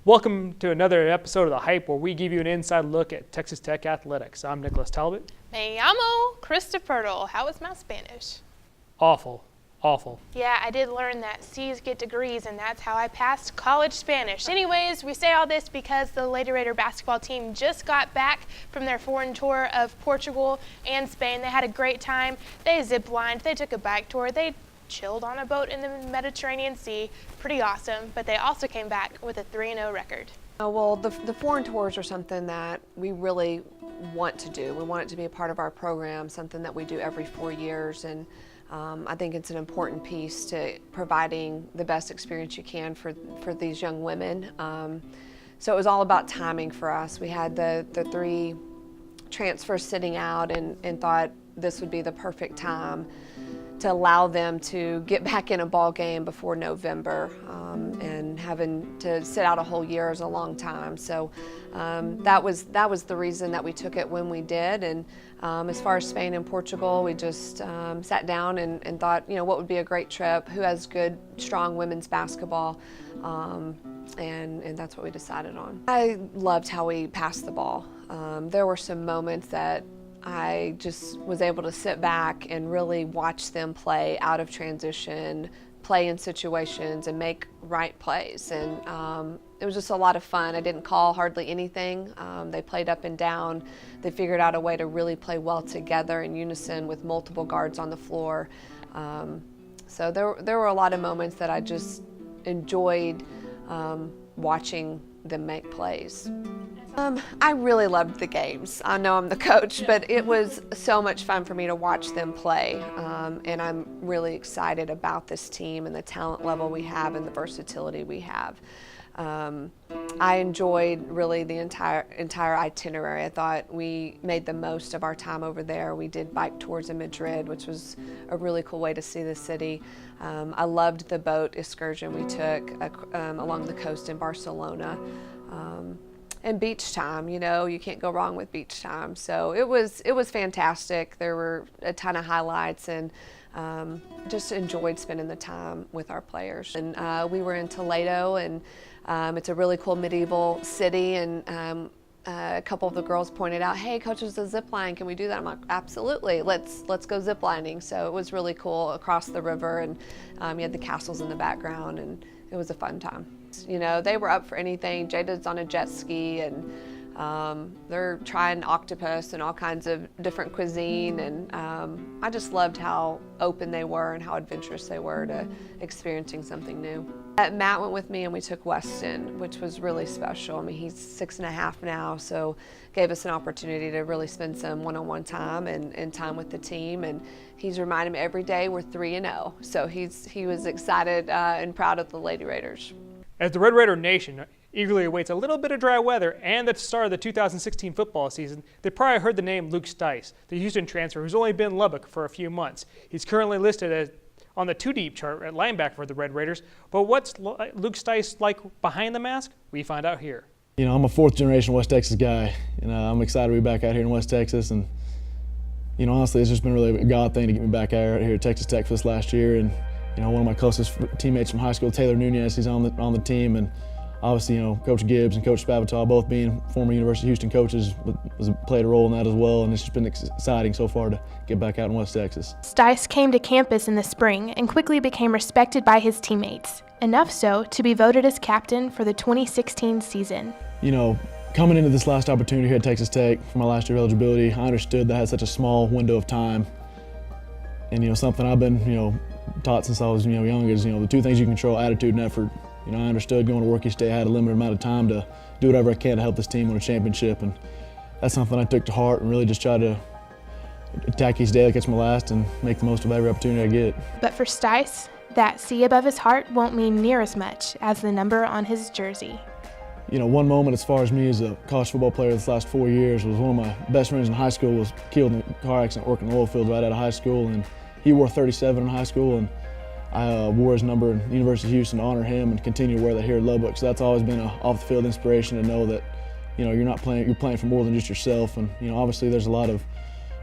Welcome to another episode of The Hype, where we give you an inside look at Texas Tech athletics. I'm Nicholas Talbot. Me llamo Krista Pirtle. How is my Spanish? Awful. Yeah, I did learn that C's get degrees, and that's how I passed college Spanish. Anyways, we say all this because the Lady Raider basketball team just got back from their foreign tour of Portugal and Spain. They had a great time. They zip-lined, they took a bike tour, they chilled on a boat in the Mediterranean Sea. Pretty awesome, but they also came back with a 3-0 record. Well, the foreign tours are something that we really want to do. We want it to be a part of our program, something that we do every 4 years, and I think it's an important piece to providing the best experience you can for these young women. So it was all about timing for us. We had the 3 transfers sitting out and thought this would be the perfect time to allow them to get back in a ball game before November, and having to sit out a whole year is a long time. So that was the reason that we took it when we did. And as far as Spain and Portugal, we just sat down and thought, you know, what would be a great trip? Who has good, strong women's basketball? And that's what we decided on. I loved how we passed the ball. There were some moments that I just was able to sit back and really watch them play out of transition, play in situations, and make right plays. And it was just a lot of fun. I didn't call hardly anything. They played up and down. They figured out a way to really play well together in unison with multiple guards on the floor. So there were a lot of moments that I just enjoyed watching them make plays. I really loved the games. I know I'm the coach, but it was so much fun for me to watch them play. And I'm really excited about this team and the talent level we have and the versatility we have. I enjoyed really the entire itinerary. I thought we made the most of our time over there. We did bike tours in Madrid, which was a really cool way to see the city. I loved the boat excursion we took along the coast in Barcelona. And beach time, you know, you can't go wrong with beach time. So it was fantastic. There were a ton of highlights, and just enjoyed spending the time with our players. And we were in Toledo, and it's a really cool medieval city, and a couple of the girls pointed out, hey, coach, there's a zip line, can we do that? I'm like, absolutely, let's go zip lining. So it was really cool across the river, and you had the castles in the background, and it was a fun time. You know, they were up for anything. Jada's on a jet ski, and they're trying octopus and all kinds of different cuisine, and I just loved how open they were and how adventurous they were to experiencing something new. Matt went with me, and we took Weston, which was really special. I mean, he's 6.5 now, so gave us an opportunity to really spend some one-on-one time and time with the team, and he's reminded me every day we're 3-0, so he was excited and proud of the Lady Raiders. As the Red Raider Nation eagerly awaits a little bit of dry weather and the start of the 2016 football season, they probably heard the name Luke Stice, the Houston transfer who's only been in Lubbock for a few months. He's currently listed as on the 2-deep chart at linebacker for the Red Raiders. But what's Luke Stice like behind the mask? We find out here. You know, I'm a 4th-generation West Texas guy, and I'm excited to be back out here in West Texas. And you know, honestly, it's just been really a God thing to get me back out here at Texas Tech for this last year. And you know, one of my closest teammates from high school, Taylor Nunez, he's on the team, and obviously, you know, Coach Gibbs and Coach Spavital, both being former University of Houston coaches, played a role in that as well, and it's just been exciting so far to get back out in West Texas. Stice came to campus in the spring and quickly became respected by his teammates, enough so to be voted as captain for the 2016 season. You know, coming into this last opportunity here at Texas Tech for my last year of eligibility, I understood that I had such a small window of time, and you know, something I've been, you know, taught since I was, you know, young is, you know, the 2 things you control, attitude and effort. You know, I understood going to work each day, I had a limited amount of time to do whatever I can to help this team win a championship, and that's something I took to heart and really just tried to attack each day like it's my last and make the most of every opportunity I get. But for Stice, that C above his heart won't mean near as much as the number on his jersey. You know, one moment as far as me as a college football player this last 4 years was one of my best friends in high school was killed in a car accident working in the oil field right out of high school, and he wore 37 in high school, and I wore his number in the University of Houston to honor him and continue to wear that here at Lubbock. So that's always been an off-the-field inspiration to know that, you know, you're playing for more than just yourself. And, you know, obviously there's a lot of,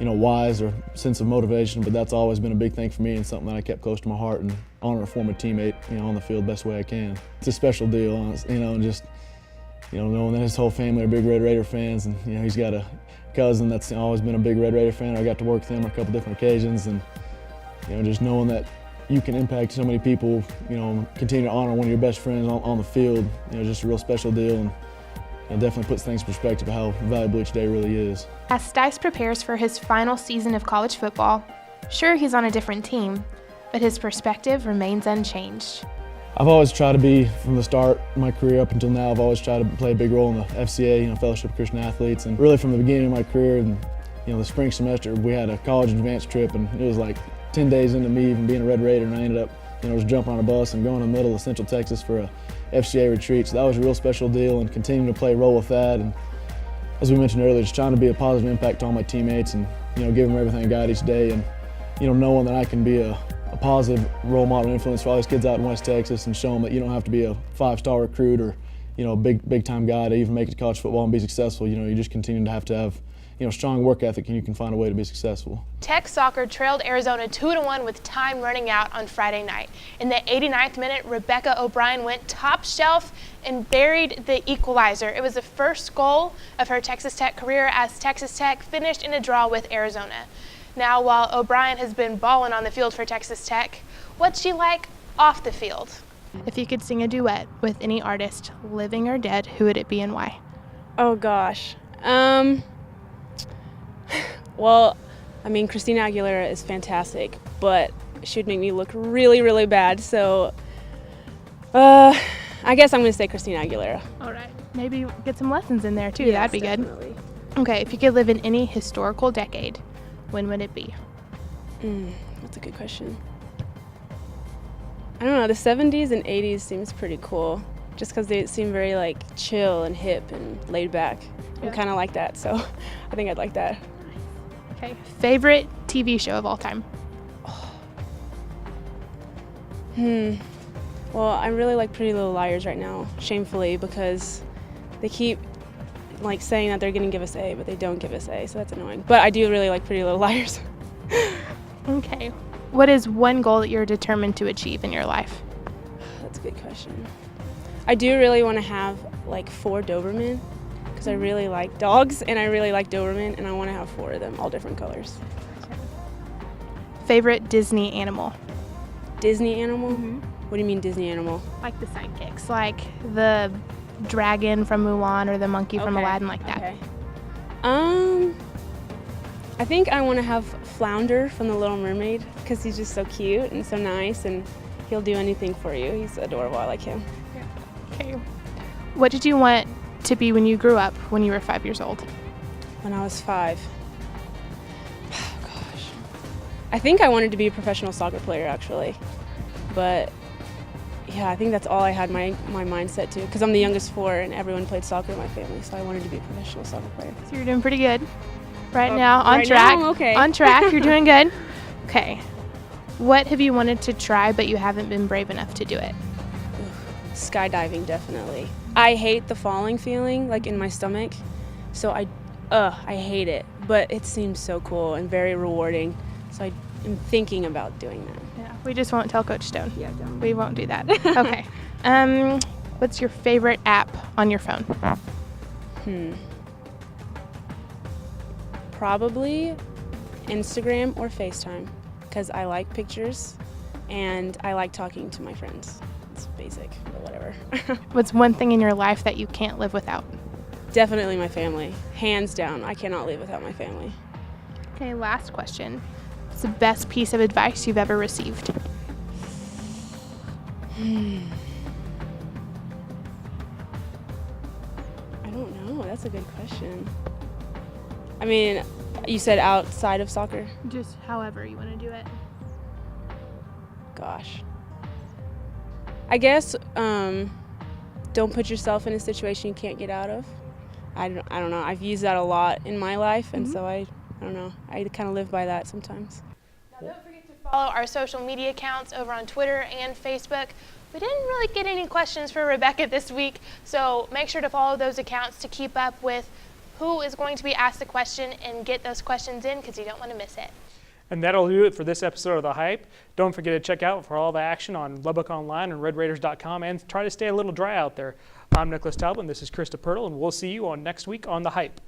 you know, whys or sense of motivation, but that's always been a big thing for me and something that I kept close to my heart, and honor a former teammate, you know, on the field the best way I can. It's a special deal, honestly, you know, and just knowing that his whole family are big Red Raider fans, and he's got a cousin that's always been a big Red Raider fan. I got to work with him on a couple different occasions, and just knowing that you can impact so many people, continue to honor one of your best friends on the field, just a real special deal, and it definitely puts things in perspective of how valuable each day really is. As Stice prepares for his final season of college football, sure, he's on a different team, but his perspective remains unchanged. I've always tried to be, from the start of my career up until now, I've always tried to play a big role in the FCA, Fellowship of Christian Athletes, and really from the beginning of my career, and the spring semester, we had a college advanced trip, and it was like 10 days into me even being a Red Raider, and I ended up, just jumping on a bus and going to the middle of Central Texas for a FCA retreat. So that was a real special deal, and continuing to play a role with that. And as we mentioned earlier, just trying to be a positive impact to all my teammates, and give them everything I got each day, and knowing that I can be a positive role model influence for all these kids out in West Texas, and show them that you don't have to be a 5-star recruit or a big time guy to even make it to college football and be successful. You just continue to have strong work ethic, and you can find a way to be successful. Tech soccer trailed Arizona 2-1 with time running out on Friday night. In the 89th minute, Rebekah O'Brien went top shelf and buried the equalizer. It was the first goal of her Texas Tech career, as Texas Tech finished in a draw with Arizona. Now, while O'Brien has been balling on the field for Texas Tech, what's she like off the field? If you could sing a duet with any artist, living or dead, who would it be and why? Oh gosh. Well, Christina Aguilera is fantastic, but she would make me look really, really bad. So, I guess I'm going to say Christina Aguilera. All right. Maybe get some lessons in there too. Yes, That'd be definitely. good. Okay, if you could live in any historical decade, when would it be? That's a good question. I don't know. The 70s and 80s seems pretty cool, just because they seem very chill and hip and laid back. I'm kind of like that, so I think I'd like that. Okay. Favorite TV show of all time? Well, I really like Pretty Little Liars right now, shamefully, because they keep saying that they're going to give us A, but they don't give us A, so that's annoying. But I do really like Pretty Little Liars. Okay. What is one goal that you're determined to achieve in your life? That's a good question. I do really want to have 4 Doberman, because I really like dogs and I really like Doberman, and I want to have 4 of them, all different colors. Favorite Disney animal? Disney animal? What do you mean Disney animal? Like the sidekicks, like the dragon from Mulan or the monkey from Aladdin, like that. Okay. I think I want to have Flounder from The Little Mermaid, because he's just so cute and so nice, and he'll do anything for you. He's adorable. I like him. Okay. What did you want to be when you grew up, when you were 5 years old? When I was 5. Oh, gosh. I think I wanted to be a professional soccer player, actually. But, yeah, I think that's all I had my mind set to, because I'm the youngest 4 and everyone played soccer in my family, so I wanted to be a professional soccer player. So you're doing pretty good right now, on right track. now, okay. On track, you're doing good. Okay. What have you wanted to try but you haven't been brave enough to do it? Skydiving, definitely. I hate the falling feeling, in my stomach, so I hate it. But it seems so cool and very rewarding, so I am thinking about doing that. Yeah, we just won't tell Coach Stone. Yeah, don't. We won't do that. Okay. What's your favorite app on your phone? Probably Instagram or FaceTime, because I like pictures and I like talking to my friends. It's basic, but whatever. What's one thing in your life that you can't live without? Definitely my family. Hands down, I cannot live without my family. Okay, last question. What's the best piece of advice you've ever received? I don't know. That's a good question. You said outside of soccer? Just however you want to do it. Gosh. I guess don't put yourself in a situation you can't get out of. I don't know. I've used that a lot in my life, and so I don't know. I kind of live by that sometimes. Now don't forget to follow our social media accounts over on Twitter and Facebook. We didn't really get any questions for Rebekah this week, so make sure to follow those accounts to keep up with who is going to be asked the question and get those questions in, because you don't want to miss it. And that'll do it for this episode of The Hype. Don't forget to check out for all the action on Lubbock Online and RedRaiders.com, and try to stay a little dry out there. I'm Nicholas Talbot, and this is Krista Pirtle, and we'll see you on next week on The Hype.